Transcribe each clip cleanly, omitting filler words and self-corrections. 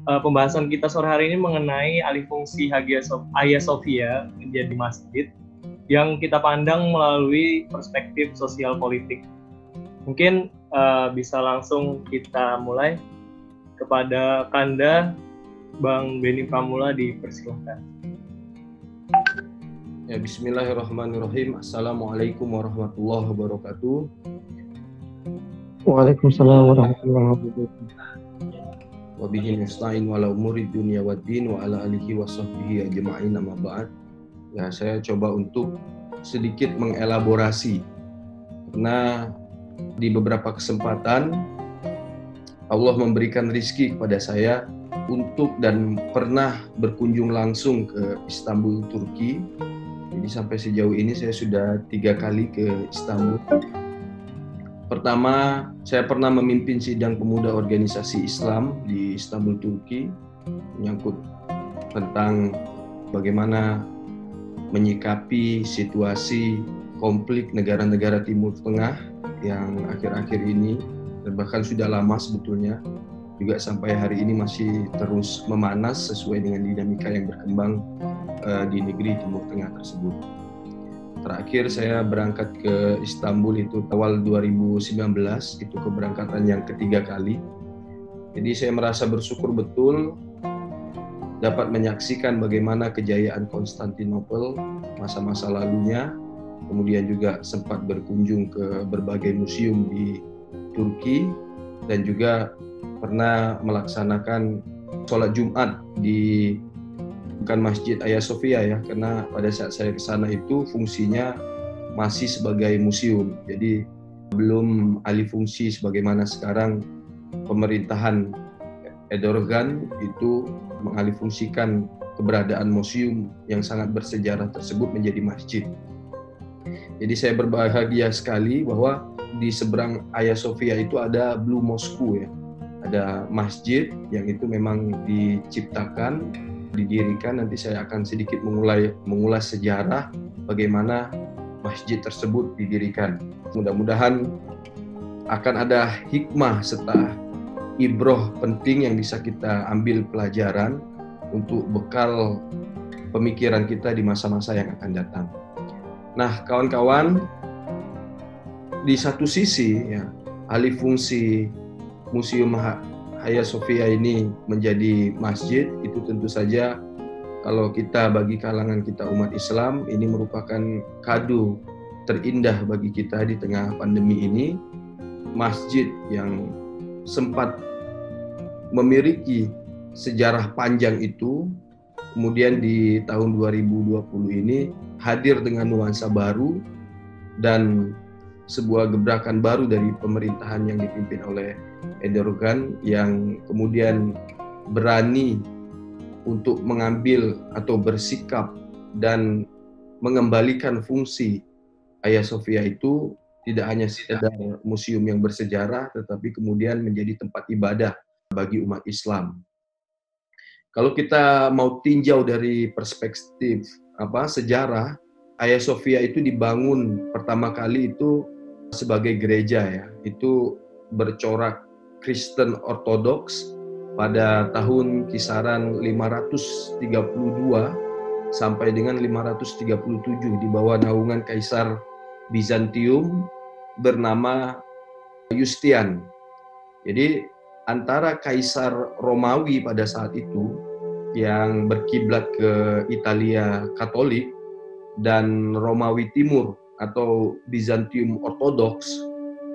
pembahasan kita sore hari ini mengenai alih fungsi Hagia Sophia menjadi masjid yang kita pandang melalui perspektif sosial politik. Mungkin bisa langsung kita mulai. Kepada Kanda, Bang Beni Pramula, dipersilahkan. Ya, bismillahirrahmanirrahim. Assalamualaikum warahmatullahi wabarakatuh. Waalaikumsalam warahmatullahi wabarakatuh. Wa bihi nasta'in wa ala umuri dunya waddin wa ala alihi wa sahbihi ajma'in, amma ba'd. Ya, saya coba untuk sedikit mengelaborasi karena di beberapa kesempatan Allah memberikan rizki kepada saya untuk dan pernah berkunjung langsung ke Istanbul, Turki. Jadi sampai sejauh ini saya sudah 3 kali ke Istanbul. Pertama, saya pernah memimpin sidang pemuda organisasi Islam di Istanbul, Turki, menyangkut tentang bagaimana menyikapi situasi konflik negara-negara Timur Tengah yang akhir-akhir ini, dan bahkan sudah lama sebetulnya, juga sampai hari ini masih terus memanas sesuai dengan dinamika yang berkembang di negeri Timur Tengah tersebut. Terakhir saya berangkat ke Istanbul itu awal 2019, itu keberangkatan yang ketiga kali. Jadi saya merasa bersyukur betul dapat menyaksikan bagaimana kejayaan Konstantinopel masa-masa lalunya, kemudian juga sempat berkunjung ke berbagai museum di Turki, dan juga pernah melaksanakan sholat Jumat di bukan Masjid Hagia Sophia ya, karena pada saat saya ke sana itu fungsinya masih sebagai museum, jadi belum alih fungsi sebagaimana sekarang pemerintahan Erdogan itu mengalih fungsikan keberadaan museum yang sangat bersejarah tersebut menjadi masjid. Jadi saya berbahagia sekali bahwa di seberang Hagia Sophia itu ada Blue Mosque ya. Ada masjid yang itu memang diciptakan, didirikan. Nanti saya akan sedikit mengulas sejarah bagaimana masjid tersebut didirikan. Mudah-mudahan akan ada hikmah serta ibroh penting yang bisa kita ambil pelajaran untuk bekal pemikiran kita di masa-masa yang akan datang. Nah, kawan-kawan, di satu sisi ya, alih fungsi Museum Hagia Sophia ini menjadi masjid, itu tentu saja kalau kita bagi kalangan kita umat Islam, ini merupakan kado terindah bagi kita di tengah pandemi ini. Masjid yang sempat memiliki sejarah panjang itu, kemudian di tahun 2020 ini hadir dengan nuansa baru dan sebuah gebrakan baru dari pemerintahan yang dipimpin oleh Erdogan, yang kemudian berani untuk mengambil atau bersikap dan mengembalikan fungsi Hagia Sophia itu tidak hanya sekedar museum yang bersejarah, tetapi kemudian menjadi tempat ibadah bagi umat Islam. Kalau kita mau tinjau dari perspektif sejarah, Hagia Sophia itu dibangun pertama kali itu sebagai gereja ya, itu bercorak Kristen Ortodoks pada tahun kisaran 532 sampai dengan 537 di bawah naungan Kaisar Bizantium bernama Yustian. Jadi antara Kaisar Romawi pada saat itu yang berkiblat ke Italia Katolik dan Romawi Timur atau Bizantium Ortodoks.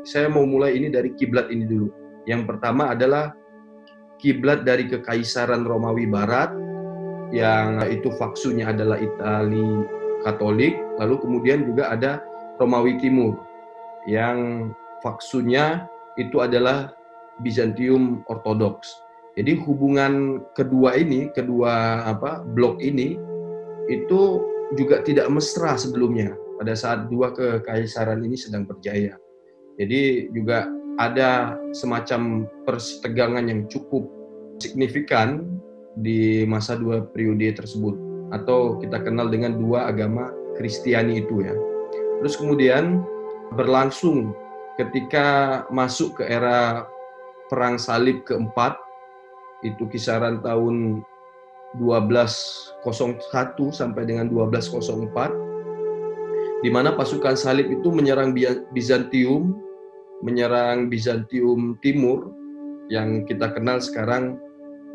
Saya mau mulai ini dari kiblat ini dulu. Yang pertama adalah kiblat dari Kekaisaran Romawi Barat, yang itu faksunya adalah Italia Katolik, lalu kemudian juga ada Romawi Timur yang faksunya itu adalah Bizantium Ortodoks. Jadi hubungan kedua blok ini itu juga tidak mesra sebelumnya pada saat dua kekaisaran ini sedang berjaya. Jadi juga ada semacam persetegangan yang cukup signifikan di masa dua periode tersebut, atau kita kenal dengan dua agama Kristiani itu ya. Terus kemudian berlangsung ketika masuk ke era Perang Salib keempat itu kisaran tahun 1201 sampai dengan 1204, di mana pasukan salib itu menyerang Bizantium Timur yang kita kenal sekarang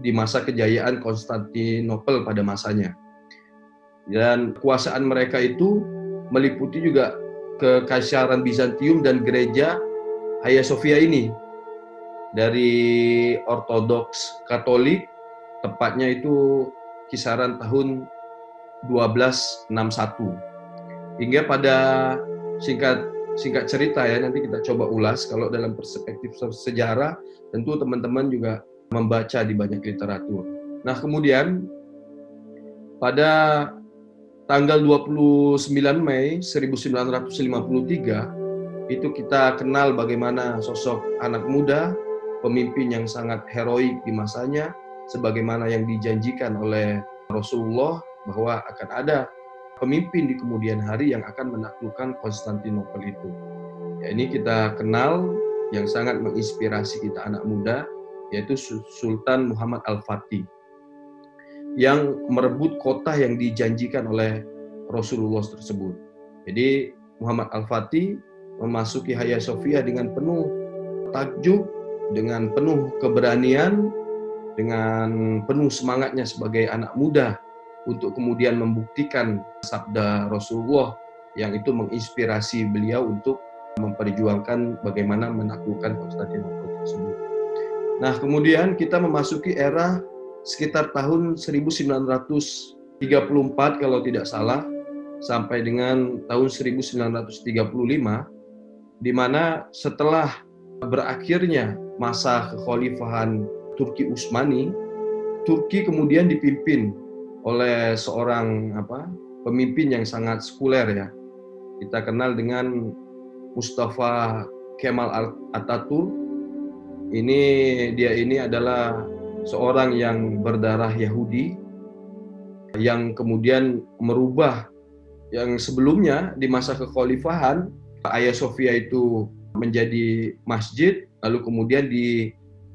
di masa kejayaan Konstantinopel pada masanya. Dan kekuasaan mereka itu meliputi juga Kekaisaran Bizantium dan gereja Hagia Sophia ini, dari Ortodoks Katolik, tepatnya itu kisaran tahun 1261. Hingga pada singkat cerita ya, nanti kita coba ulas, kalau dalam perspektif sejarah tentu teman-teman juga membaca di banyak literatur. Nah, kemudian pada tanggal 29 Mei 1953 itu kita kenal bagaimana sosok anak muda, pemimpin yang sangat heroik di masanya, sebagaimana yang dijanjikan oleh Rasulullah bahwa akan ada pemimpin di kemudian hari yang akan menaklukkan Konstantinopel itu. Ya, ini kita kenal yang sangat menginspirasi kita anak muda, yaitu Sultan Muhammad Al-Fatih, yang merebut kota yang dijanjikan oleh Rasulullah tersebut. Jadi Muhammad Al-Fatih memasuki Hagia Sophia dengan penuh takjub, dengan penuh keberanian, dengan penuh semangatnya sebagai anak muda untuk kemudian membuktikan sabda Rasulullah yang itu menginspirasi beliau untuk memperjuangkan bagaimana menaklukkan Konstantinopel tersebut. Nah, kemudian kita memasuki era sekitar tahun 1934 kalau tidak salah, sampai dengan tahun 1935, di mana setelah berakhirnya masa kekhalifahan Turki Utsmani, Turki kemudian dipimpin oleh seorang pemimpin yang sangat sekuler ya. Kita kenal dengan Mustafa Kemal Atatürk. Dia adalah seorang yang berdarah Yahudi yang kemudian merubah yang sebelumnya di masa kekhalifahan Hagia Sophia itu menjadi masjid, lalu kemudian di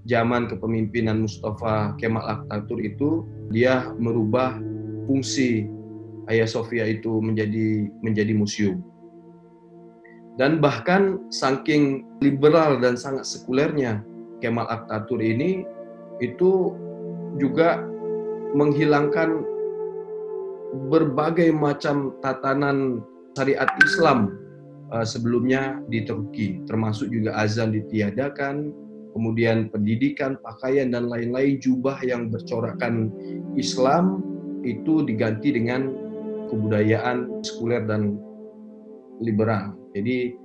zaman kepemimpinan Mustafa Kemal Atatürk itu dia merubah fungsi Hagia Sophia itu menjadi museum. Dan bahkan saking liberal dan sangat sekulernya Kemal Atatürk ini itu juga menghilangkan berbagai macam tatanan syariat Islam sebelumnya di Turki, termasuk juga azan ditiadakan, kemudian pendidikan, pakaian dan lain-lain, jubah yang bercorakkan Islam itu diganti dengan kebudayaan sekuler dan liberal. Jadi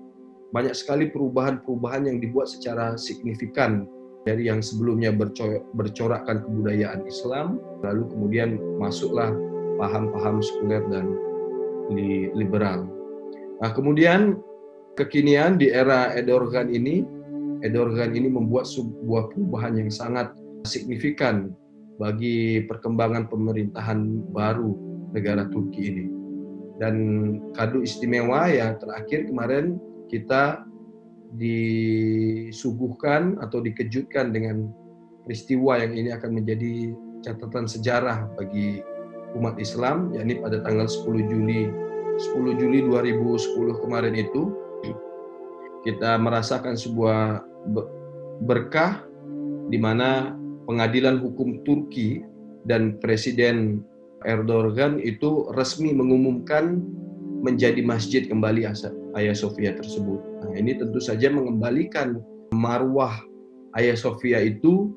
banyak sekali perubahan-perubahan yang dibuat secara signifikan dari yang sebelumnya bercorakkan kebudayaan Islam, lalu kemudian masuklah paham-paham sekuler dan liberal. Nah, kemudian kekinian di era Erdogan ini membuat sebuah perubahan yang sangat signifikan bagi perkembangan pemerintahan baru negara Turki ini. Dan kado istimewa yang terakhir kemarin kita disuguhkan atau dikejutkan dengan peristiwa yang ini akan menjadi catatan sejarah bagi umat Islam, yakni pada tanggal 10 Juli 2010 kemarin itu kita merasakan sebuah berkah di mana pengadilan hukum Turki dan Presiden Erdogan itu resmi mengumumkan menjadi masjid kembali Hagia Sophia tersebut. Nah, ini tentu saja mengembalikan marwah Hagia Sophia itu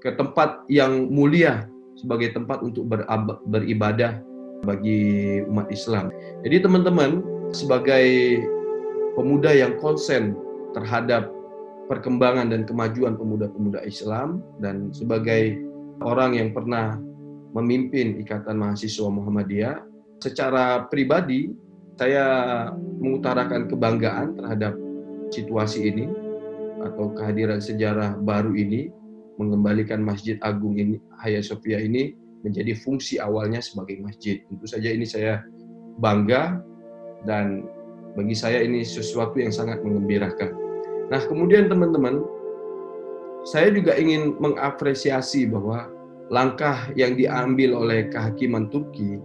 ke tempat yang mulia sebagai tempat untuk beribadah bagi umat Islam. Jadi teman-teman, sebagai pemuda yang konsen terhadap perkembangan dan kemajuan pemuda-pemuda Islam, dan sebagai orang yang pernah memimpin Ikatan Mahasiswa Muhammadiyah, secara pribadi saya mengutarakan kebanggaan terhadap situasi ini atau kehadiran sejarah baru ini, mengembalikan Masjid Agung ini, Hagia Sophia ini menjadi fungsi awalnya sebagai masjid. Tentu saja ini saya bangga dan bagi saya ini sesuatu yang sangat menggembirakan. Nah, kemudian teman-teman, saya juga ingin mengapresiasi bahwa langkah yang diambil oleh kehakiman Turki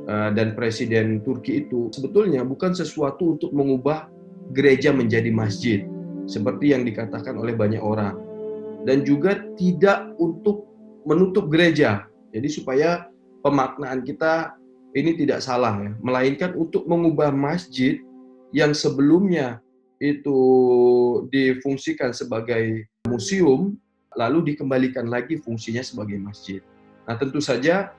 dan Presiden Turki itu sebetulnya bukan sesuatu untuk mengubah gereja menjadi masjid, seperti yang dikatakan oleh banyak orang. Dan juga tidak untuk menutup gereja. Jadi supaya pemaknaan kita ini tidak salah ya, melainkan untuk mengubah masjid yang sebelumnya itu difungsikan sebagai museum, lalu dikembalikan lagi fungsinya sebagai masjid. Nah, tentu saja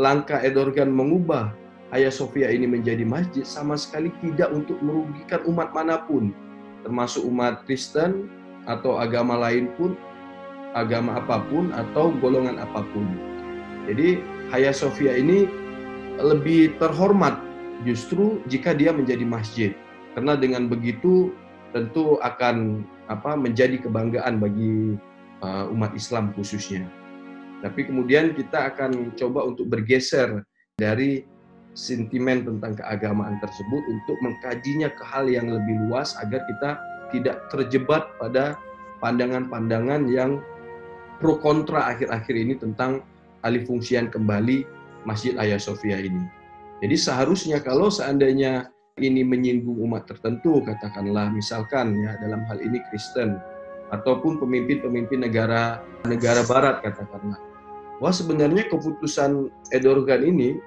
langkah Erdogan mengubah Hagia Sophia ini menjadi masjid sama sekali tidak untuk merugikan umat manapun, termasuk umat Kristen atau agama lain pun, agama apapun atau golongan apapun. Jadi Hagia Sophia ini lebih terhormat justru jika dia menjadi masjid, karena dengan begitu tentu akan menjadi kebanggaan bagi umat Islam khususnya. Tapi kemudian kita akan coba untuk bergeser dari sentimen tentang keagamaan tersebut untuk mengkajinya ke hal yang lebih luas agar kita tidak terjebak pada pandangan-pandangan yang pro kontra akhir-akhir ini tentang alihfungsian kembali Masjid Hagia Sophia ini. Jadi seharusnya kalau seandainya ini menyinggung umat tertentu, katakanlah misalkan ya dalam hal ini Kristen ataupun pemimpin-pemimpin negara barat katakanlah, wah sebenarnya keputusan Erdogan ini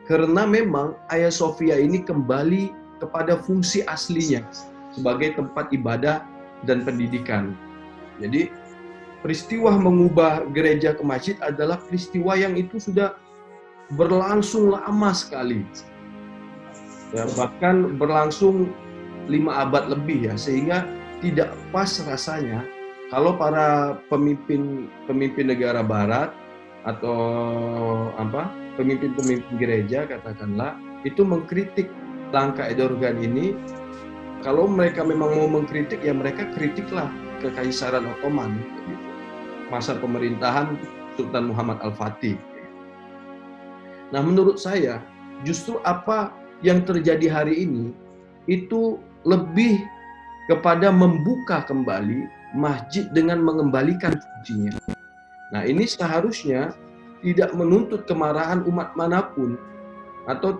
karena memang Hagia Sophia ini kembali kepada fungsi aslinya sebagai tempat ibadah dan pendidikan. Jadi peristiwa mengubah gereja ke masjid adalah peristiwa yang itu sudah berlangsung lama sekali. Ya, bahkan berlangsung 5 abad lebih ya, sehingga tidak pas rasanya kalau para pemimpin negara barat atau pemimpin gereja katakanlah itu mengkritik langkah Erdogan ini. Kalau mereka memang mau mengkritik ya mereka kritiklah Kekaisaran Ottoman, masa pemerintahan Sultan Muhammad Al-Fatih. Nah, menurut saya justru apa yang terjadi hari ini itu lebih kepada membuka kembali masjid dengan mengembalikan fungsinya. Nah, ini seharusnya tidak menuntut kemarahan umat manapun atau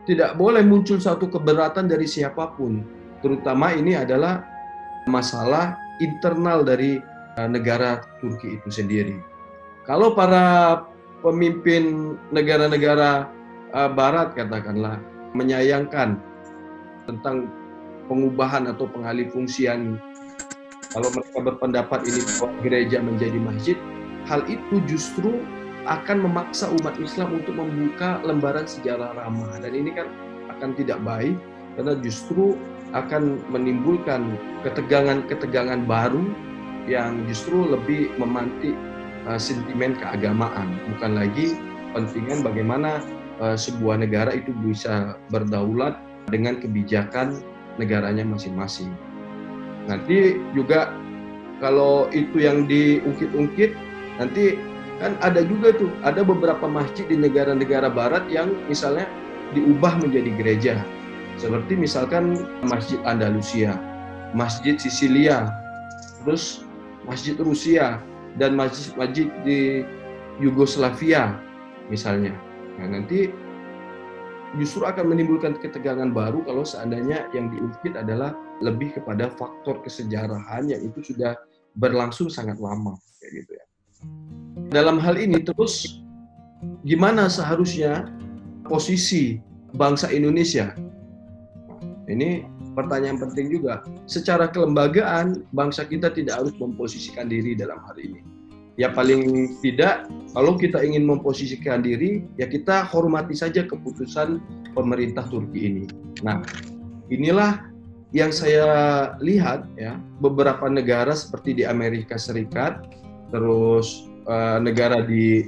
tidak boleh muncul satu keberatan dari siapapun. Terutama ini adalah masalah internal dari negara Turki itu sendiri. Kalau para pemimpin negara-negara barat katakanlah menyayangkan tentang pengubahan atau pengalihfungsian, kalau mereka berpendapat ini gereja menjadi masjid, hal itu justru akan memaksa umat Islam untuk membuka lembaran sejarah lama, dan ini kan akan tidak baik karena justru akan menimbulkan ketegangan baru yang justru lebih memantik sentimen keagamaan, bukan lagi pentingan bagaimana sebuah negara itu bisa berdaulat dengan kebijakan negaranya masing-masing. Nanti juga kalau itu yang diungkit-ungkit, nanti kan ada juga tuh, ada beberapa masjid di negara-negara barat yang misalnya diubah menjadi gereja. Seperti misalkan Masjid Andalusia, Masjid Sisilia, terus Masjid Rusia, dan masjid di Yugoslavia misalnya. Nah, nanti justru akan menimbulkan ketegangan baru kalau seandainya yang diungkit adalah lebih kepada faktor kesejarahan yang itu sudah berlangsung sangat lama kayak gitu ya. Dalam hal ini terus gimana seharusnya posisi bangsa Indonesia? Ini pertanyaan penting juga. Secara kelembagaan bangsa kita tidak harus memposisikan diri dalam hal ini. Ya paling tidak kalau kita ingin memposisikan diri ya kita hormati saja keputusan pemerintah Turki ini. Nah, inilah yang saya lihat ya, beberapa negara seperti di Amerika Serikat, terus negara di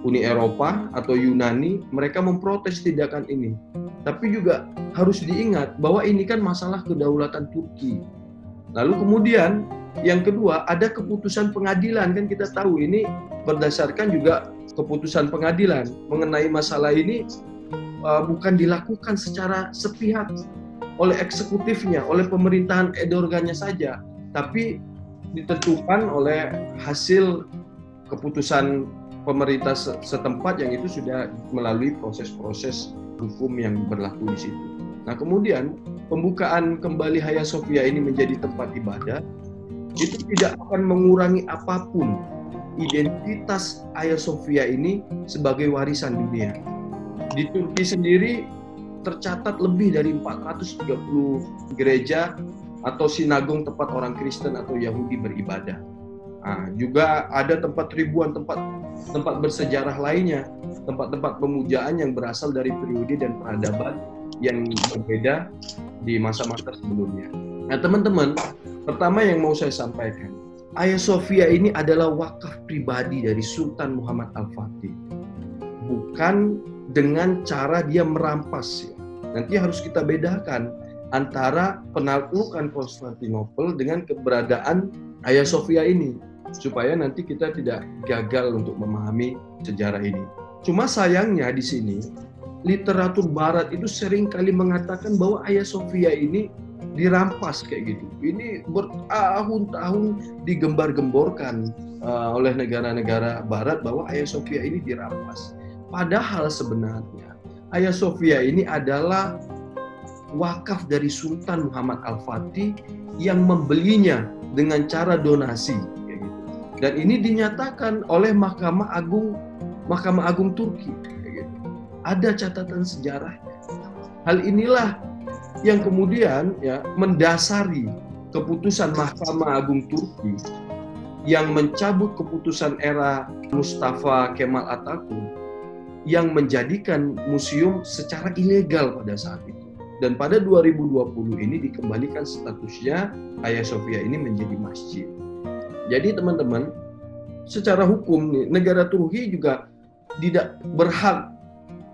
Uni Eropa atau Yunani, mereka memprotes tindakan ini. Tapi juga harus diingat bahwa ini kan masalah kedaulatan Turki. Lalu kemudian yang kedua ada keputusan pengadilan, kan kita tahu ini berdasarkan juga keputusan pengadilan mengenai masalah ini bukan dilakukan secara sepihak oleh eksekutifnya, oleh pemerintahan Erdogannya saja, tapi ditentukan oleh hasil keputusan pemerintah setempat yang itu sudah melalui proses-proses hukum yang berlaku di situ. Nah, kemudian pembukaan kembali Hagia Sophia ini menjadi tempat ibadah itu tidak akan mengurangi apapun identitas Hagia Sophia ini sebagai warisan dunia. Di Turki sendiri tercatat lebih dari 430 gereja atau sinagong tempat orang Kristen atau Yahudi beribadah. Nah, juga ada ribuan tempat bersejarah lainnya, tempat-tempat pemujaan yang berasal dari periode dan peradaban yang berbeda di masa-masa sebelumnya. Nah, teman-teman, pertama yang mau saya sampaikan, Hagia Sophia ini adalah wakaf pribadi dari Sultan Muhammad Al-Fatih. Bukan dengan cara dia merampas. Nanti harus kita bedakan antara penaklukan Konstantinopel dengan keberadaan Hagia Sophia ini, supaya nanti kita tidak gagal untuk memahami sejarah ini. Cuma sayangnya di sini, literatur Barat itu sering kali mengatakan bahwa Hagia Sophia ini dirampas kayak gitu. Ini bertahun-tahun digembar-gemborkan oleh negara-negara Barat bahwa Hagia Sophia ini dirampas. Padahal sebenarnya Hagia Sophia ini adalah wakaf dari Sultan Muhammad Al-Fatih yang membelinya dengan cara donasi. Dan ini dinyatakan oleh Mahkamah Agung Turki. Ada catatan sejarahnya. Hal inilah yang kemudian mendasari keputusan Mahkamah Agung Turki yang mencabut keputusan era Mustafa Kemal Atatürk yang menjadikan museum secara ilegal pada saat itu. Dan pada 2020 ini dikembalikan statusnya Hagia Sophia ini menjadi masjid. Jadi teman-teman, secara hukum negara Turki juga tidak berhak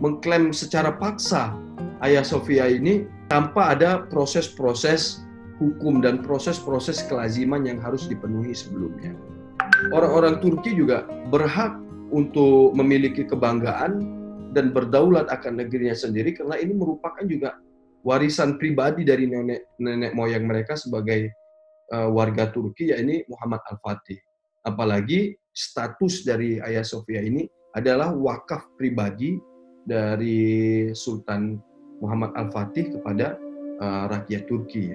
mengklaim secara paksa Hagia Sophia ini tanpa ada proses-proses hukum dan proses-proses kelaziman yang harus dipenuhi sebelumnya. Orang-orang Turki juga berhak untuk memiliki kebanggaan dan berdaulat akan negerinya sendiri karena ini merupakan juga warisan pribadi dari nenek moyang mereka sebagai warga Turki, yakni Muhammad Al-Fatih. Apalagi status dari Hagia Sophia ini adalah wakaf pribadi dari Sultan Muhammad Al-Fatih kepada rakyat Turki.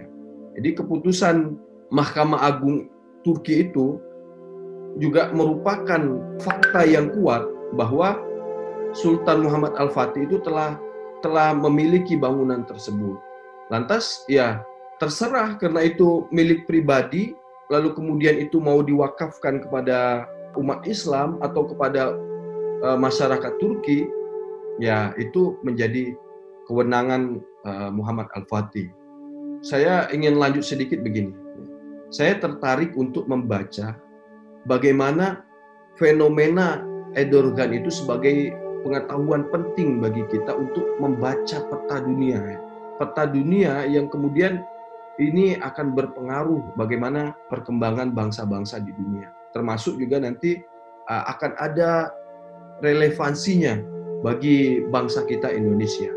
Jadi keputusan Mahkamah Agung Turki itu juga merupakan fakta yang kuat bahwa Sultan Muhammad Al-Fatih itu telah memiliki bangunan tersebut. Lantas terserah karena itu milik pribadi, lalu kemudian itu mau diwakafkan kepada umat Islam atau kepada masyarakat Turki, itu menjadi kewenangan Muhammad Al-Fatih. Saya ingin lanjut sedikit begini. Saya tertarik untuk membaca bagaimana fenomena Erdogan itu sebagai pengetahuan penting bagi kita untuk membaca peta dunia. Peta dunia yang kemudian ini akan berpengaruh bagaimana perkembangan bangsa-bangsa di dunia. Termasuk juga nanti akan ada relevansinya bagi bangsa kita Indonesia.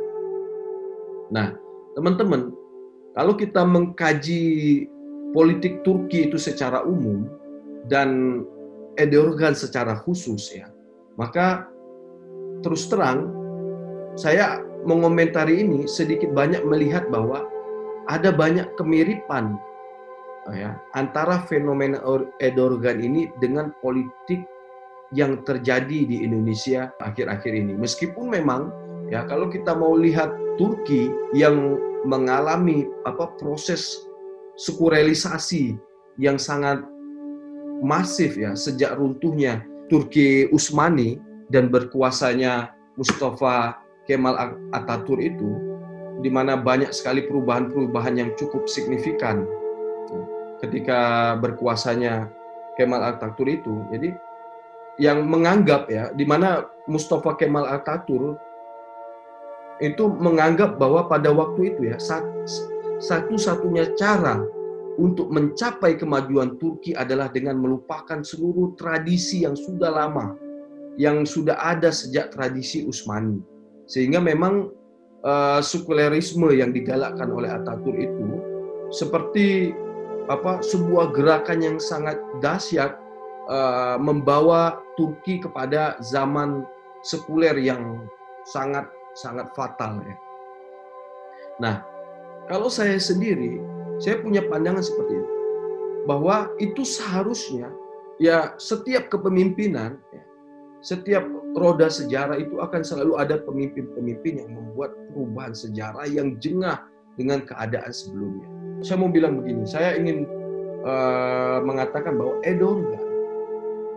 Nah, teman-teman, kalau kita mengkaji politik Turki itu secara umum dan Erdogan secara khusus maka terus terang saya mengomentari ini sedikit banyak melihat bahwa ada banyak kemiripan antara fenomena Erdogan ini dengan politik yang terjadi di Indonesia akhir-akhir ini. Meskipun memang kalau kita mau lihat Turki yang mengalami proses sekularilisasi yang sangat masif sejak runtuhnya Turki Utsmani dan berkuasanya Mustafa Kemal Atatürk itu, di mana banyak sekali perubahan-perubahan yang cukup signifikan ketika berkuasanya Kemal Atatürk itu. Jadi yang menganggap di mana Mustafa Kemal Atatürk itu menganggap bahwa pada waktu itu satu-satunya cara untuk mencapai kemajuan Turki adalah dengan melupakan seluruh tradisi yang sudah lama, yang sudah ada sejak tradisi Utsmani. Sehingga memang sekularisme yang digalakkan oleh Atatürk itu seperti sebuah gerakan yang sangat dahsyat, membawa Turki kepada zaman sekuler yang sangat fatal ya. Nah, kalau saya sendiri, saya punya pandangan seperti itu, bahwa itu seharusnya ya setiap kepemimpinan, ya, setiap roda sejarah itu akan selalu ada pemimpin-pemimpin yang membuat perubahan sejarah yang jengah dengan keadaan sebelumnya. Saya mau bilang begini, saya ingin mengatakan bahwa Erdogan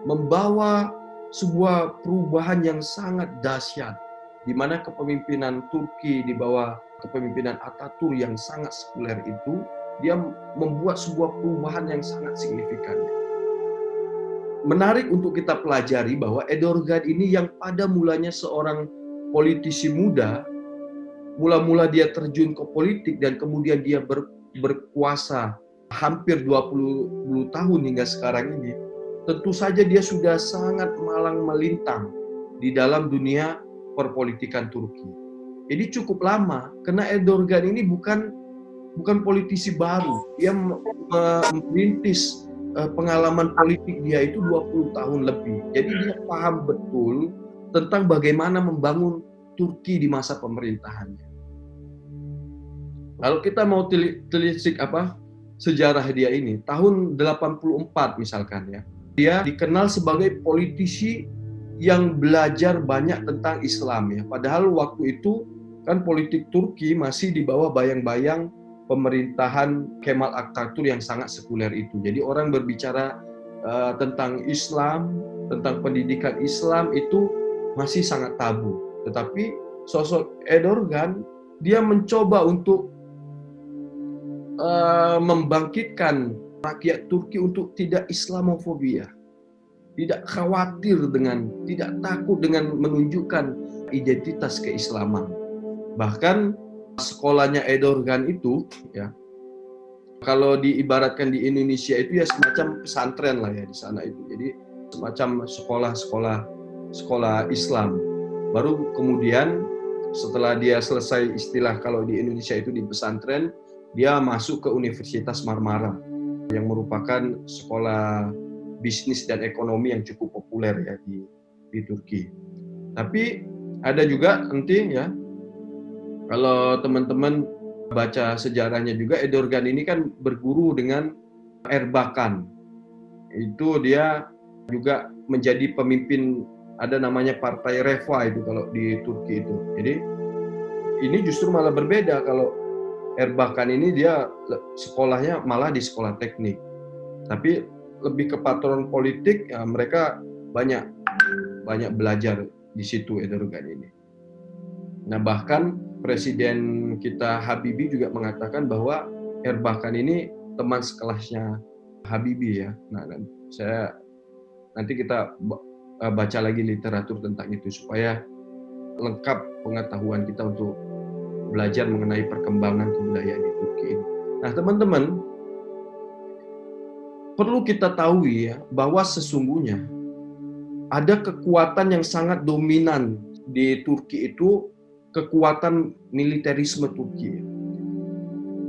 membawa sebuah perubahan yang sangat dahsyat, di mana kepemimpinan Turki di bawah kepemimpinan Atatürk yang sangat sekuler itu, dia membuat sebuah perubahan yang sangat signifikan. Menarik untuk kita pelajari bahwa Erdogan ini yang pada mulanya seorang politisi muda, mula-mula dia terjun ke politik dan kemudian dia berkuasa hampir 20 tahun hingga sekarang ini, tentu saja dia sudah sangat malang melintang di dalam dunia perpolitikan Turki. Jadi cukup lama, karena Erdogan ini bukan politisi baru. Dia merintis pengalaman politik dia itu 20 tahun lebih. Jadi dia paham betul tentang bagaimana membangun Turki di masa pemerintahannya. Kalau kita mau telisik sejarah dia ini, tahun 84 misalkan ya. Dia dikenal sebagai politisi yang belajar banyak tentang Islam ya. Padahal waktu itu kan politik Turki masih di bawah bayang-bayang pemerintahan Kemal Atatürk yang sangat sekuler itu. Jadi orang berbicara tentang Islam, tentang pendidikan Islam itu masih sangat tabu. Tetapi sosok Erdogan, dia mencoba untuk membangkitkan rakyat Turki untuk tidak Islamofobia, tidak khawatir tidak takut dengan menunjukkan identitas keislaman. Bahkan sekolahnya Erdogan itu ya, kalau diibaratkan di Indonesia itu ya semacam pesantren lah ya di sana itu. Jadi semacam sekolah Islam. Baru kemudian setelah dia selesai, istilah kalau di Indonesia itu di pesantren, dia masuk ke Universitas Marmara yang merupakan sekolah bisnis dan ekonomi yang cukup populer ya di Turki. Tapi ada juga nanti ya, kalau teman-teman baca sejarahnya juga, Erdogan ini kan berguru dengan Erbakan. Itu dia juga menjadi pemimpin, ada namanya Partai Refah itu kalau di Turki itu. Jadi ini justru malah berbeda. Kalau Erbakan ini dia sekolahnya malah di sekolah teknik. Tapi lebih ke patron politik, ya mereka banyak belajar di situ Erdogan ini. Nah, bahkan Presiden kita Habibie juga mengatakan bahwa Erbakan ini teman sekelasnya Habibie ya. Nah, nanti kita baca lagi literatur tentang itu supaya lengkap pengetahuan kita untuk belajar mengenai perkembangan kebudayaan di Turki ini. Nah, teman-teman, perlu kita tahu ya bahwa sesungguhnya ada kekuatan yang sangat dominan di Turki itu, kekuatan militerisme Turki.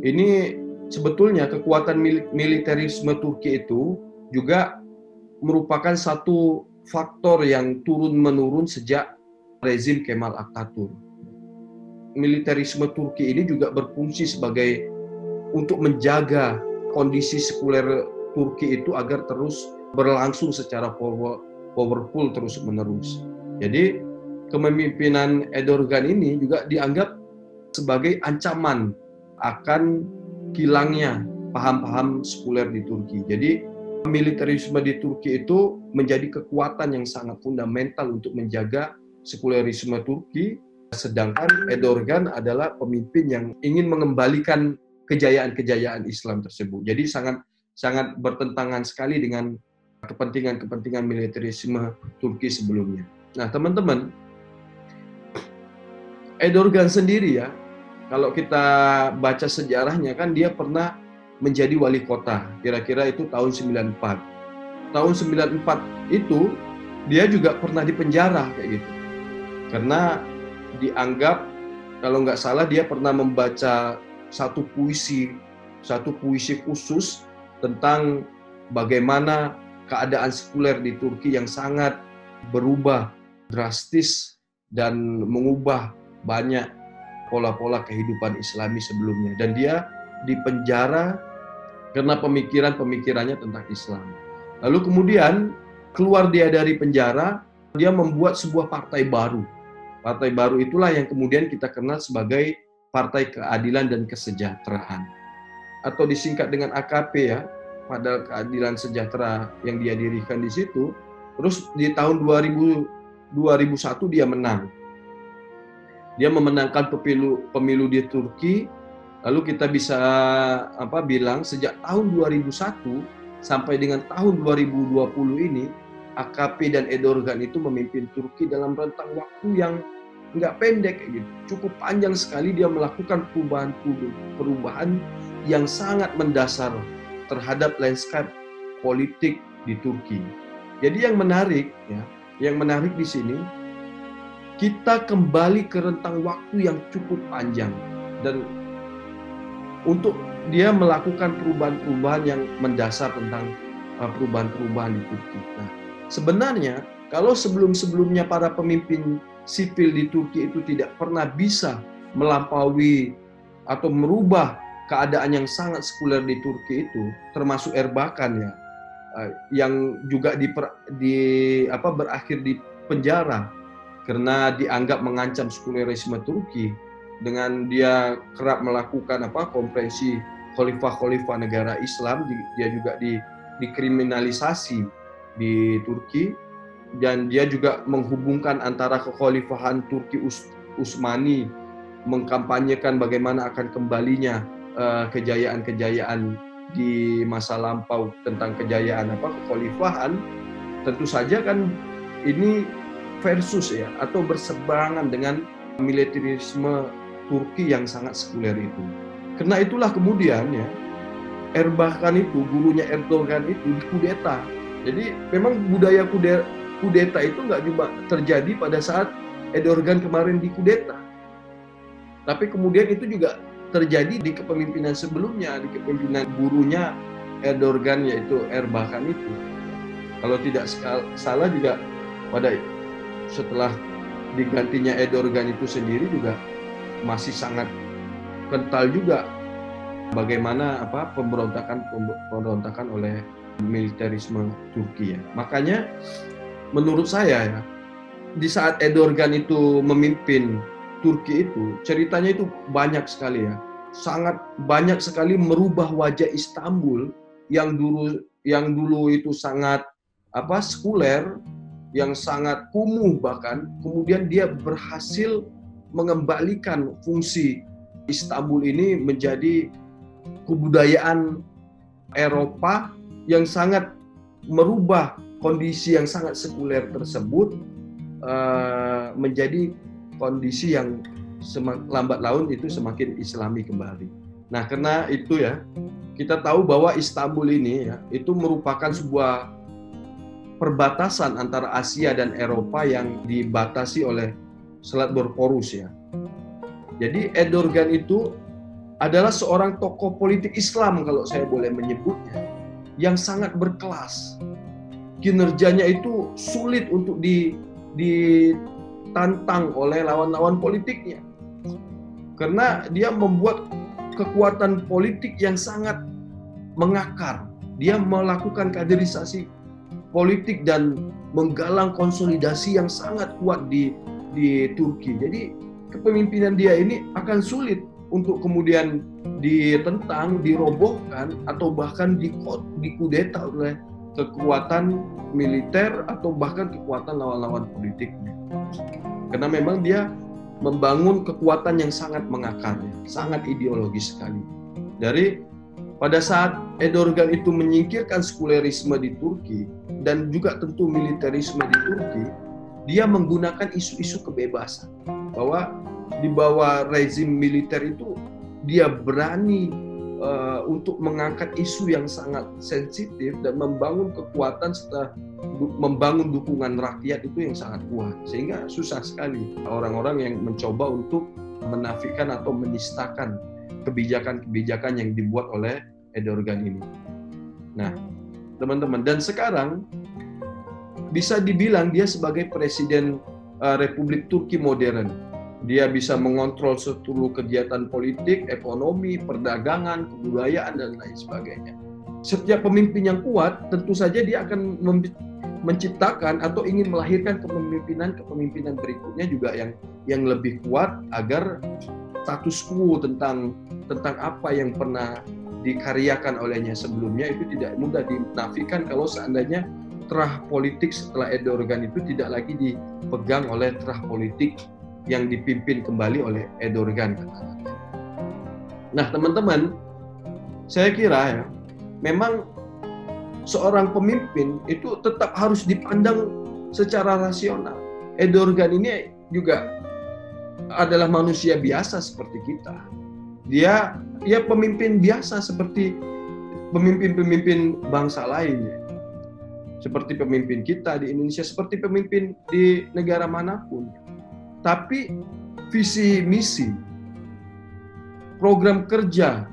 Ini sebetulnya kekuatan militerisme Turki itu juga merupakan satu faktor yang turun-menurun sejak rezim Kemal Atatürk. Militerisme Turki ini juga berfungsi sebagai untuk menjaga kondisi sekuler Turki itu agar terus berlangsung secara powerful terus-menerus. Jadi kepemimpinan Erdogan ini juga dianggap sebagai ancaman akan hilangnya paham-paham sekuler di Turki. Jadi militerisme di Turki itu menjadi kekuatan yang sangat fundamental untuk menjaga sekulerisme Turki, sedangkan Erdogan adalah pemimpin yang ingin mengembalikan kejayaan-kejayaan Islam tersebut. Jadi sangat bertentangan sekali dengan kepentingan-kepentingan militerisme Turki sebelumnya. Nah, teman-teman, Erdogan sendiri ya, kalau kita baca sejarahnya kan dia pernah menjadi wali kota, kira-kira itu tahun 94. Tahun 94 itu dia juga pernah dipenjara kayak gitu. Karena dianggap, kalau nggak salah dia pernah membaca satu puisi khusus tentang bagaimana keadaan sekuler di Turki yang sangat berubah drastis dan mengubah banyak pola-pola kehidupan Islami sebelumnya. Dan dia dipenjara karena pemikirannya tentang Islam. Lalu kemudian keluar dia dari penjara, dia membuat sebuah partai baru. Partai baru itulah yang kemudian kita kenal sebagai Partai Keadilan dan Kesejahteraan. Atau disingkat dengan AKP ya, pada Keadilan Sejahtera yang dia dirikan di situ. Terus di tahun 2001 dia menang. Dia memenangkan pemilu di Turki. Lalu kita bisa bilang sejak tahun 2001 sampai dengan tahun 2020 ini AKP dan Erdogan itu memimpin Turki dalam rentang waktu yang nggak pendek gitu. Cukup panjang sekali dia melakukan perubahan yang sangat mendasar terhadap landscape politik di Turki. Jadi yang menarik di sini kita kembali ke rentang waktu yang cukup panjang dan untuk dia melakukan perubahan-perubahan yang mendasar tentang perubahan-perubahan di Turki. Nah, sebenarnya kalau sebelum-sebelumnya para pemimpin sipil di Turki itu tidak pernah bisa melampaui atau merubah keadaan yang sangat sekuler di Turki itu, termasuk Erbakan ya, yang juga berakhir di penjara karena dianggap mengancam sekulerisme Turki. Dengan dia kerap melakukan kompresi khalifah-khalifah negara Islam, dia juga dikriminalisasi di Turki, dan dia juga menghubungkan antara kekhalifahan Turki Utsmani, mengkampanyekan bagaimana akan kembalinya kejayaan-kejayaan di masa lampau tentang kejayaan kekhalifahan. Tentu saja kan ini versus ya atau berseberangan dengan militerisme Turki yang sangat sekuler itu. Karena itulah kemudian ya Erbakan itu, gurunya Erdogan itu dikudeta. Jadi memang budaya kudeta itu nggak cuma terjadi pada saat Erdogan kemarin dikudeta, tapi kemudian itu juga terjadi di kepemimpinan sebelumnya, di kepemimpinan gurunya Erdogan yaitu Erbakan itu. Kalau tidak salah juga setelah digantinya Erdogan itu sendiri juga masih sangat kental juga bagaimana pemberontakan oleh militerisme Turki ya. Makanya menurut saya ya, di saat Erdogan itu memimpin Turki itu, ceritanya itu banyak sekali ya. Sangat banyak sekali merubah wajah Istanbul yang dulu itu sangat sekuler, yang sangat kumuh bahkan. Kemudian dia berhasil mengembalikan fungsi Istanbul ini menjadi kebudayaan Eropa yang sangat merubah kondisi yang sangat sekuler tersebut menjadi kondisi yang lambat laun itu semakin Islami kembali. Nah, karena itu ya, kita tahu bahwa Istanbul ini ya, itu merupakan sebuah perbatasan antara Asia dan Eropa yang dibatasi oleh Selat Bosporus ya. Jadi Erdogan itu adalah seorang tokoh politik Islam kalau saya boleh menyebutnya, yang sangat berkelas. Kinerjanya itu sulit untuk ditantang oleh lawan-lawan politiknya. Karena dia membuat kekuatan politik yang sangat mengakar. Dia melakukan kaderisasi politik dan menggalang konsolidasi yang sangat kuat di Turki. Jadi kepemimpinan dia ini akan sulit untuk kemudian ditentang, dirobohkan, atau bahkan dikudeta oleh kekuatan militer atau bahkan kekuatan lawan-lawan politiknya. Karena memang dia membangun kekuatan yang sangat mengakar, sangat ideologis sekali. Pada saat Erdogan itu menyingkirkan sekulerisme di Turki dan juga tentu militerisme di Turki, dia menggunakan isu-isu kebebasan, bahwa di bawah rezim militer itu dia berani untuk mengangkat isu yang sangat sensitif dan membangun kekuatan serta membangun dukungan rakyat itu yang sangat kuat, sehingga susah sekali orang-orang yang mencoba untuk menafikan atau menistakan kebijakan-kebijakan yang dibuat oleh Erdogan ini. Nah, teman-teman, dan sekarang bisa dibilang dia sebagai presiden Republik Turki modern. Dia bisa mengontrol seluruh kegiatan politik, ekonomi, perdagangan, kebudayaan, dan lain sebagainya. Setiap pemimpin yang kuat, tentu saja dia akan menciptakan atau ingin melahirkan kepemimpinan berikutnya juga yang lebih kuat agar status quo tentang apa yang pernah dikaryakan olehnya sebelumnya itu tidak mudah dinafikan kalau seandainya terah politik setelah Erdogan itu tidak lagi dipegang oleh terah politik yang dipimpin kembali oleh Erdogan. Nah, teman-teman, saya kira ya, memang seorang pemimpin itu tetap harus dipandang secara rasional. Erdogan ini juga adalah manusia biasa seperti kita. Dia pemimpin biasa seperti pemimpin-pemimpin bangsa lainnya. Seperti pemimpin kita di Indonesia, seperti pemimpin di negara manapun. Tapi visi misi, program kerja,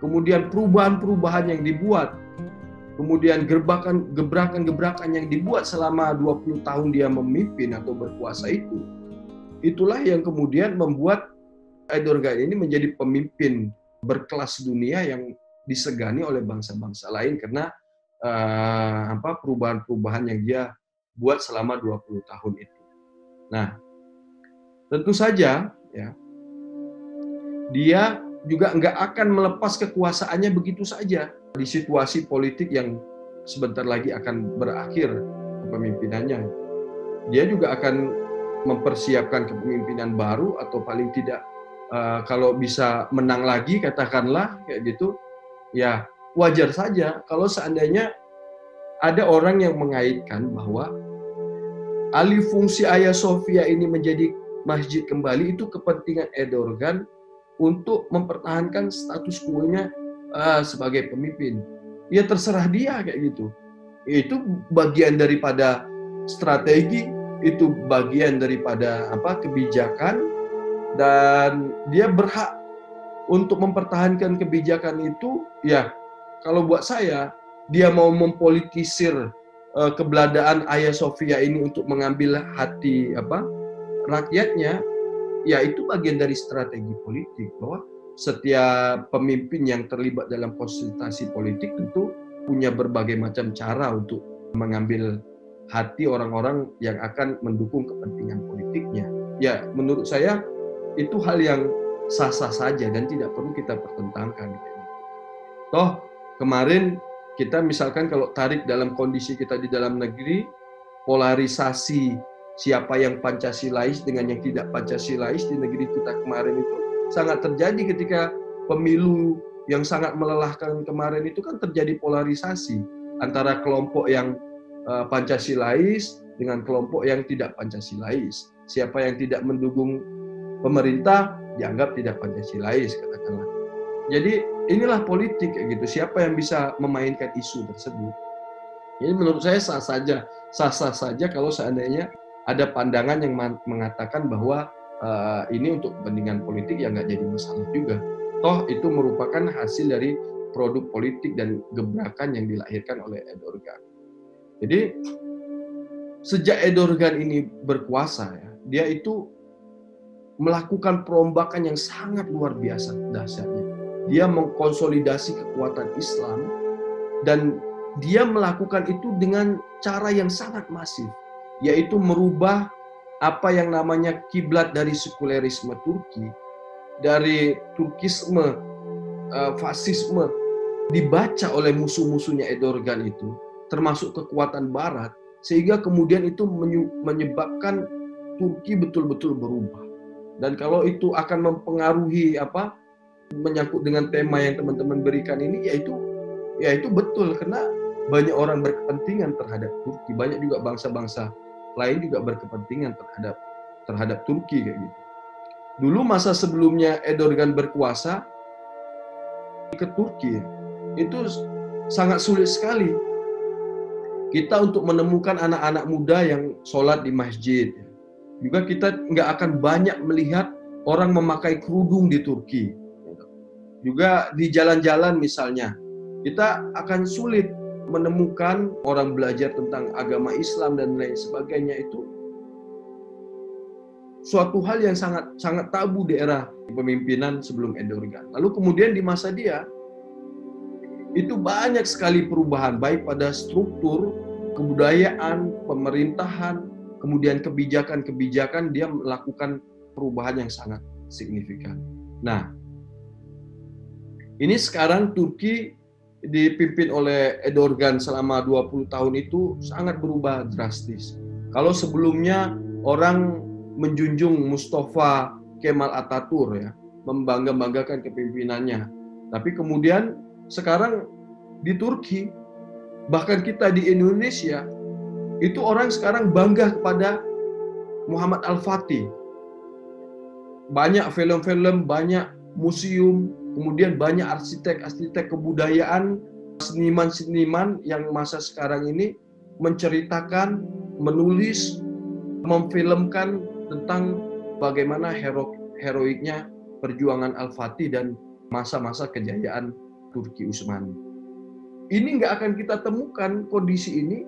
kemudian perubahan-perubahan yang dibuat, kemudian gebrakan-gebrakan yang dibuat selama 20 tahun dia memimpin atau berkuasa itulah yang kemudian membuat Erdogan ini menjadi pemimpin berkelas dunia yang disegani oleh bangsa-bangsa lain karena perubahan-perubahan yang dia buat selama 20 tahun itu. Nah, tentu saja ya, dia juga nggak akan melepas kekuasaannya begitu saja di situasi politik yang sebentar lagi akan berakhir kepemimpinannya. Dia juga akan mempersiapkan kepemimpinan baru atau paling tidak kalau bisa menang lagi katakanlah kayak gitu, ya wajar saja kalau seandainya ada orang yang mengaitkan bahwa alih fungsi Hagia Sophia ini menjadi masjid kembali itu kepentingan Erdogan untuk mempertahankan status quo-nya sebagai pemimpin. Ya terserah dia kayak gitu. Itu bagian daripada strategi, itu bagian daripada kebijakan, dan dia berhak untuk mempertahankan kebijakan itu. Ya, kalau buat saya, dia mau mempolitisir keberadaan Hagia Sophia ini untuk mengambil hati rakyatnya, ya itu bagian dari strategi politik, bahwa setiap pemimpin yang terlibat dalam konsultasi politik tentu punya berbagai macam cara untuk mengambil hati orang-orang yang akan mendukung kepentingan politiknya. Ya, menurut saya itu hal yang sah-sah saja dan tidak perlu kita pertentangkan. Toh, kemarin kita misalkan kalau tarik dalam kondisi kita di dalam negeri, polarisasi siapa yang Pancasilais dengan yang tidak Pancasilais di negeri kita kemarin itu sangat terjadi ketika pemilu yang sangat melelahkan kemarin itu kan terjadi polarisasi antara kelompok yang Pancasilais dengan kelompok yang tidak Pancasilais. Siapa yang tidak mendukung pemerintah dianggap tidak Pancasilais katakanlah. Jadi inilah politik kayak gitu. Siapa yang bisa memainkan isu tersebut? Jadi menurut saya sah-sah saja kalau seandainya ada pandangan yang mengatakan bahwa ini untuk kepentingan politik ya nggak jadi masalah juga. Toh itu merupakan hasil dari produk politik dan gebrakan yang dilahirkan oleh Erdogan. Jadi sejak Erdogan ini berkuasa, ya, dia itu melakukan perombakan yang sangat luar biasa dahsyatnya. Dia mengkonsolidasi kekuatan Islam dan dia melakukan itu dengan cara yang sangat masif, yaitu merubah apa yang namanya kiblat dari sekulerisme Turki, dari Turkisme, fasisme, dibaca oleh musuh-musuhnya Erdogan itu, termasuk kekuatan Barat, sehingga kemudian itu menyebabkan Turki betul-betul berubah. Dan kalau itu akan mempengaruhi menyangkut dengan tema yang teman-teman berikan ini, yaitu betul karena banyak orang berkepentingan terhadap Turki, banyak juga bangsa-bangsa lain juga berkepentingan terhadap Turki kayak gitu. Dulu masa sebelumnya Erdogan berkuasa ke Turki itu sangat sulit sekali kita untuk menemukan anak-anak muda yang sholat di masjid. Juga kita nggak akan banyak melihat orang memakai kerudung di Turki. Juga di jalan-jalan misalnya, kita akan sulit menemukan orang belajar tentang agama Islam dan lain sebagainya itu suatu hal yang sangat tabu di era kepemimpinan sebelum Erdogan. Lalu kemudian di masa dia itu banyak sekali perubahan baik pada struktur, kebudayaan, pemerintahan, kemudian kebijakan-kebijakan, dia melakukan perubahan yang sangat signifikan. Nah, ini sekarang Turki dipimpin oleh Erdogan selama 20 tahun itu sangat berubah drastis. Kalau sebelumnya orang menjunjung Mustafa Kemal Atatürk ya, membangga-banggakan kepemimpinannya. Tapi kemudian sekarang di Turki, bahkan kita di Indonesia, itu orang sekarang bangga kepada Muhammad Al-Fatih. Banyak film-film, banyak museum, kemudian banyak arsitek-arsitek kebudayaan, seniman-seniman yang masa sekarang ini menceritakan, menulis, memfilmkan tentang bagaimana heroiknya perjuangan Al-Fatih dan masa-masa kejayaan Turki Utsmani. Ini nggak akan kita temukan kondisi ini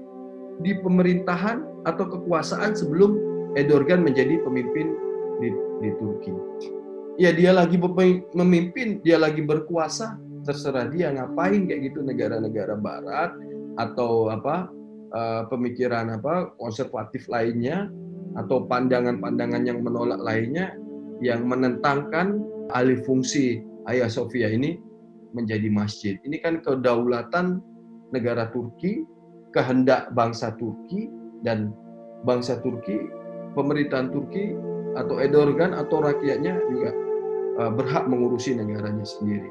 di pemerintahan atau kekuasaan sebelum Erdogan menjadi pemimpin di Turki. Ya dia lagi memimpin, dia lagi berkuasa, terserah dia ngapain kayak gitu. Negara-negara Barat atau pemikiran konservatif lainnya atau pandangan-pandangan yang menolak lainnya yang menentangkan alih fungsi Hagia Sophia ini menjadi masjid. Ini kan kedaulatan negara Turki, kehendak bangsa Turki, dan bangsa Turki, pemerintahan Turki atau Erdogan atau rakyatnya juga berhak mengurusi negaranya sendiri.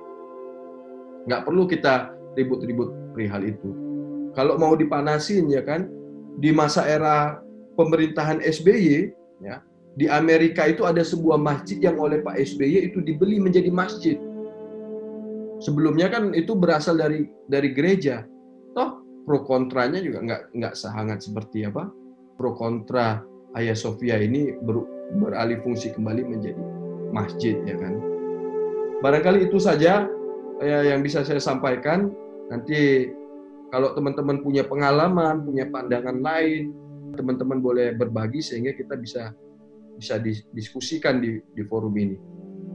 Nggak perlu kita ribut-ribut perihal itu. Kalau mau dipanasin ya kan, di masa era pemerintahan SBY, ya, di Amerika itu ada sebuah masjid yang oleh Pak SBY itu dibeli menjadi masjid. Sebelumnya kan itu berasal dari gereja. Toh pro kontranya juga nggak sehangat seperti pro kontra Hagia Sophia ini beralih fungsi kembali menjadi masjid ya kan. Barangkali itu saja yang bisa saya sampaikan. Nanti kalau teman-teman punya pengalaman, punya pandangan lain, teman-teman boleh berbagi sehingga kita bisa diskusikan di forum ini.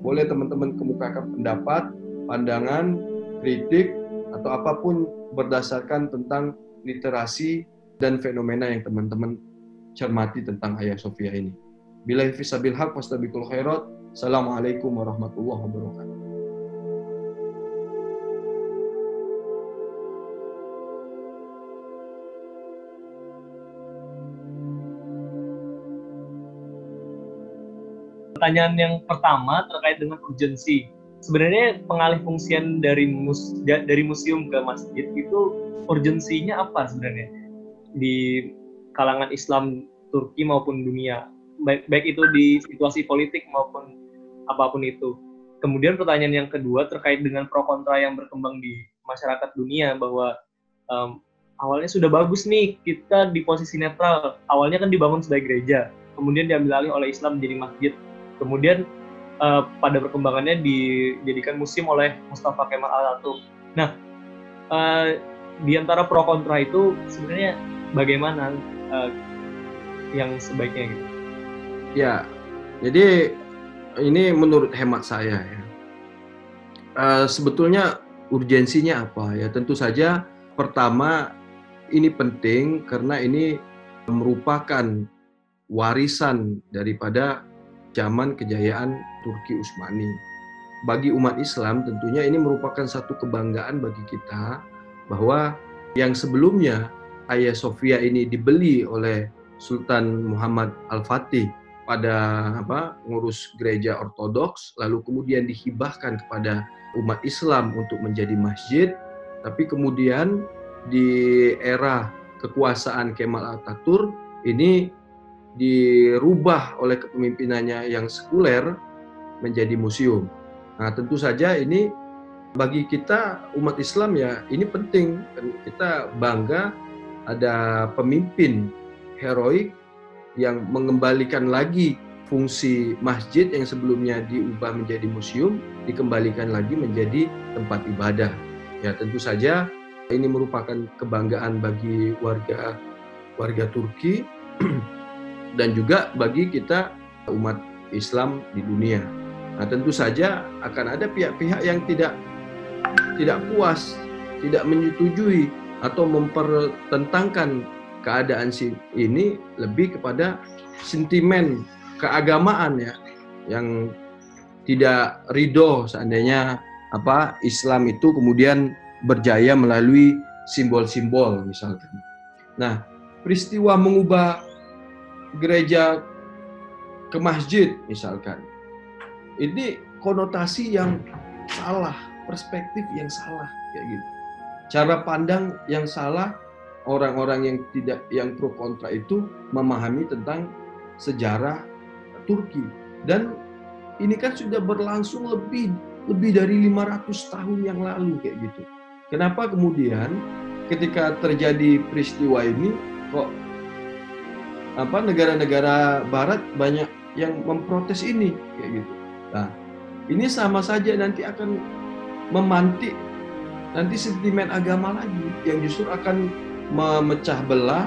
Boleh teman-teman kemukakan pendapat, pandangan, kritik, atau apapun berdasarkan tentang literasi dan fenomena yang teman-teman cermati tentang Hagia Sophia ini. Billahi fisabil haq wastabiqul khairat. Assalamualaikum warahmatullahi wabarakatuh. Pertanyaan yang pertama terkait dengan urgensi. Sebenarnya pengalih fungsian dari museum ke masjid itu urgensinya apa sebenarnya di kalangan Islam Turki maupun dunia, baik itu di situasi politik maupun apapun itu. Kemudian pertanyaan yang kedua terkait dengan pro kontra yang berkembang di masyarakat dunia, bahwa awalnya sudah bagus nih kita di posisi netral, awalnya kan dibangun sebagai gereja, kemudian diambil alih oleh Islam menjadi masjid, kemudian pada perkembangannya dijadikan museum oleh Mustafa Kemal Atatürk. Nah, di antara pro kontra itu sebenarnya bagaimana yang sebaiknya gitu? Ya, jadi ini menurut hemat saya ya. Sebetulnya urgensinya apa ya? Tentu saja pertama ini penting karena ini merupakan warisan daripada zaman kejayaan Turki Utsmani. Bagi umat Islam tentunya ini merupakan satu kebanggaan bagi kita bahwa yang sebelumnya Hagia Sophia ini dibeli oleh Sultan Muhammad Al-Fatih pada ngurus gereja ortodoks, lalu kemudian dihibahkan kepada umat Islam untuk menjadi masjid, tapi kemudian di era kekuasaan Kemal Atatürk ini dirubah oleh kepemimpinannya yang sekuler menjadi museum. Nah, tentu saja ini bagi kita umat Islam ya ini penting. Kita bangga ada pemimpin heroik yang mengembalikan lagi fungsi masjid yang sebelumnya diubah menjadi museum, dikembalikan lagi menjadi tempat ibadah. Ya tentu saja Ini merupakan kebanggaan bagi warga Turki dan juga bagi kita umat Islam di dunia. Nah, tentu saja akan ada pihak-pihak yang tidak puas, tidak menyetujui atau mempertentangkan keadaan ini lebih kepada sentimen keagamaan ya, yang tidak ridho seandainya Islam itu kemudian berjaya melalui simbol-simbol misalkan. Nah, peristiwa mengubah gereja ke masjid misalkan, ini konotasi yang salah, perspektif yang salah kayak gitu. Cara pandang yang salah, orang-orang yang pro kontra itu memahami tentang sejarah Turki. Dan ini kan sudah berlangsung lebih dari 500 tahun yang lalu kayak gitu. Kenapa kemudian ketika terjadi peristiwa ini kok negara-negara barat banyak yang memprotes ini kayak gitu. Nah, ini sama saja nanti akan memantik nanti sentimen agama lagi yang justru akan memecah belah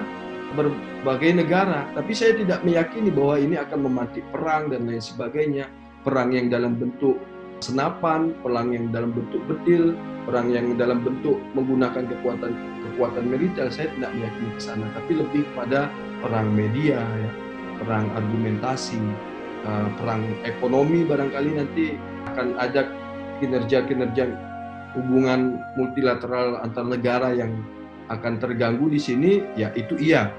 berbagai negara. Tapi saya tidak meyakini bahwa ini akan memantik perang dan lain sebagainya. Perang yang dalam bentuk senapan, perang yang dalam bentuk bedil, perang yang dalam bentuk menggunakan kekuatan militer. Saya tidak meyakini ke sana, tapi lebih kepada perang media, ya, perang argumentasi, perang ekonomi barangkali nanti akan ada kinerja hubungan multilateral antar negara yang akan terganggu di sini. Ya itu iya.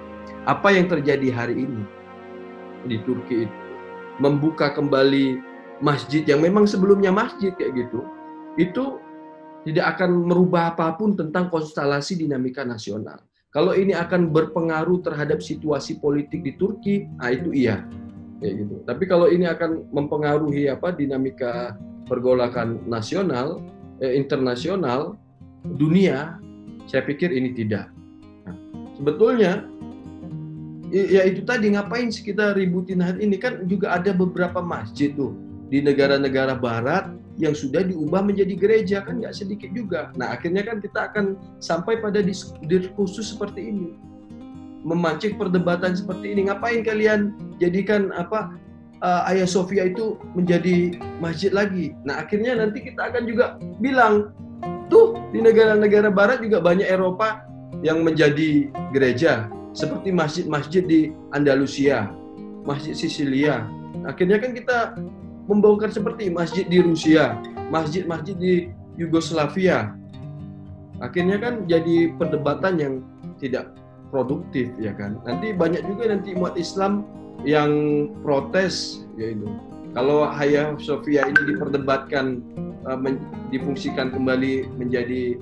Apa yang terjadi hari ini di Turki itu membuka kembali masjid yang memang sebelumnya masjid kayak gitu, itu tidak akan merubah apapun tentang konstelasi dinamika nasional. Kalau ini akan berpengaruh terhadap situasi politik di Turki, itu iya, kayak gitu. Tapi kalau ini akan mempengaruhi dinamika pergolakan nasional, internasional, dunia, saya pikir ini tidak. Nah, sebetulnya ya itu tadi, ngapain sih kita ributin hari ini? Kan juga ada beberapa masjid tuh di negara-negara barat yang sudah diubah menjadi gereja, kan nggak sedikit juga. Nah akhirnya kan kita akan sampai pada diskursus seperti ini, memancing perdebatan seperti ini. Ngapain kalian jadikan Hagia Sophia itu menjadi masjid lagi? Nah akhirnya nanti kita akan juga bilang, tuh di negara-negara barat juga banyak Eropa yang menjadi gereja, seperti masjid-masjid di Andalusia, masjid Sisilia. Akhirnya kan kita membongkar seperti masjid di Rusia, masjid-masjid di Yugoslavia. Akhirnya kan jadi perdebatan yang tidak produktif, ya kan. Nanti banyak juga umat Islam yang protes, yaitu kalau Hagia Sophia ini diperdebatkan, difungsikan kembali menjadi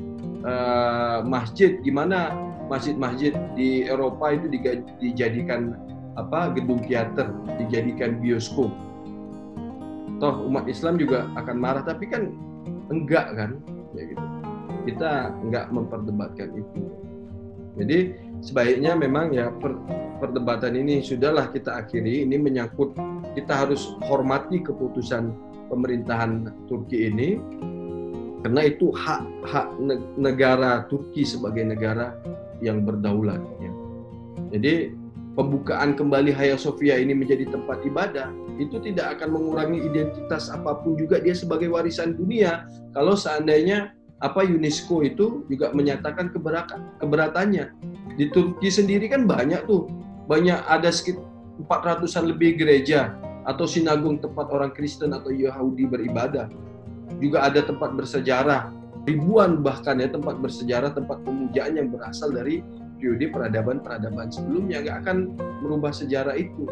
masjid, gimana masjid-masjid di Eropa itu dijadikan gedung teater, dijadikan bioskop. Toh umat Islam juga akan marah, tapi kan enggak kan, ya gitu. Kita enggak memperdebatkan itu. Jadi sebaiknya memang ya perdebatan ini sudahlah kita akhiri. Ini menyangkut, kita harus hormati keputusan pemerintahan Turki ini, karena itu hak negara Turki sebagai negara yang berdaulat. Ya. Jadi pembukaan kembali Hagia Sophia ini menjadi tempat ibadah, itu tidak akan mengurangi identitas apapun juga dia sebagai warisan dunia. Kalau seandainya UNESCO itu juga menyatakan keberatannya. Di Turki sendiri kan banyak ada sekitar 400-an lebih gereja atau sinagog, tempat orang Kristen atau Yahudi beribadah. Juga ada tempat bersejarah, ribuan bahkan ya tempat bersejarah, tempat pemujaan yang berasal dari periode peradaban sebelumnya. Nggak akan merubah sejarah itu.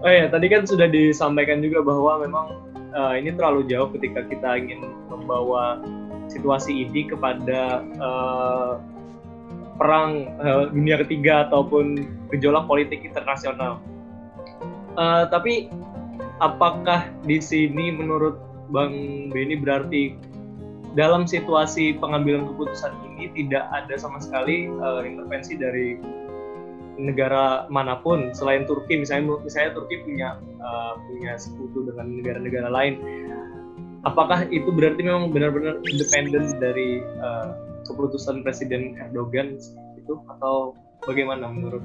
Oh ya, tadi kan sudah disampaikan juga bahwa memang ini terlalu jauh ketika kita ingin membawa situasi ini kepada perang dunia ketiga ataupun gejolak politik internasional. Tapi apakah di sini menurut Bang Benny berarti dalam situasi pengambilan keputusan ini tidak ada sama sekali intervensi dari negara manapun selain Turki? Misalnya Turki punya sekutu dengan negara-negara lain. apakah itu berarti memang benar-benar independen dari keputusan Presiden Erdogan itu, atau bagaimana menurut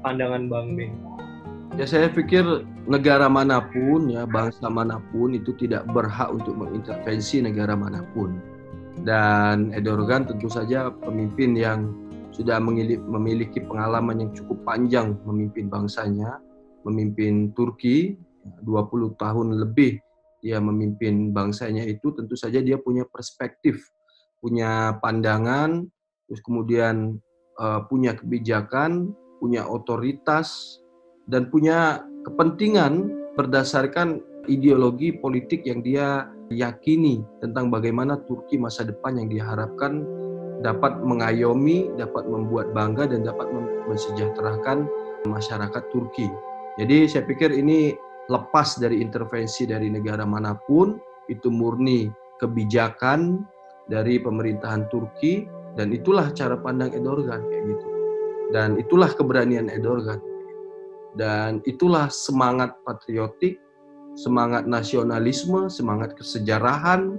pandangan Bang Ben? Ya, saya pikir negara manapun, ya bangsa manapun itu tidak berhak untuk mengintervensi negara manapun. Dan Erdogan tentu saja pemimpin yang sudah memiliki pengalaman yang cukup panjang memimpin bangsanya, memimpin Turki 20 tahun lebih dia memimpin bangsanya. Itu tentu saja dia punya perspektif, punya pandangan, terus kemudian punya kebijakan, punya otoritas, dan punya kepentingan berdasarkan ideologi politik yang dia yakini tentang bagaimana Turki masa depan yang diharapkan dapat mengayomi, dapat membuat bangga, dan dapat mensejahterakan masyarakat Turki. Jadi saya pikir ini lepas dari intervensi dari negara manapun, itu murni kebijakan dari pemerintahan Turki, dan itulah cara pandang Erdogan kayak gitu. Dan itulah keberanian Erdogan. Dan itulah semangat patriotik, semangat nasionalisme, semangat kesejarahan,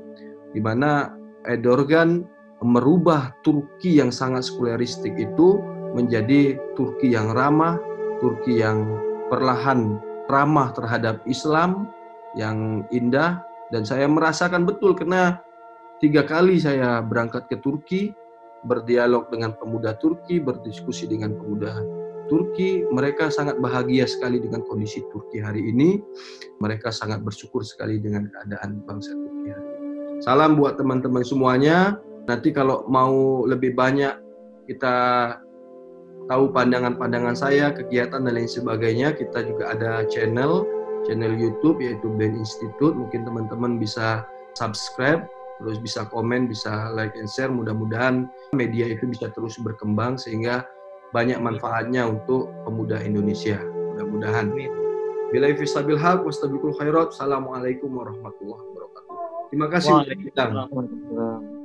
di mana Erdogan merubah Turki yang sangat sekuleristik itu menjadi Turki yang ramah, Turki yang perlahan ramah terhadap Islam, yang indah. Dan saya merasakan betul karena 3 kali saya berangkat ke Turki, berdialog dengan pemuda Turki, berdiskusi dengan pemuda Turki. Mereka sangat bahagia sekali dengan kondisi Turki hari ini. Mereka sangat bersyukur sekali dengan keadaan bangsa Turki hari ini. Salam buat teman-teman semuanya. Nanti kalau mau lebih banyak kita tahu pandangan-pandangan saya, kegiatan dan lain sebagainya, kita juga ada channel YouTube yaitu Ben Institute. Mungkin teman-teman bisa subscribe, terus bisa komen, bisa like and share. Mudah-mudahan media itu bisa terus berkembang sehingga banyak manfaatnya untuk pemuda Indonesia. Mudah-mudahan. Billahi fisabil haq wastabiqul khairat. Assalamualaikum warahmatullahi wabarakatuh. Terima kasih. Waalaikumsalam.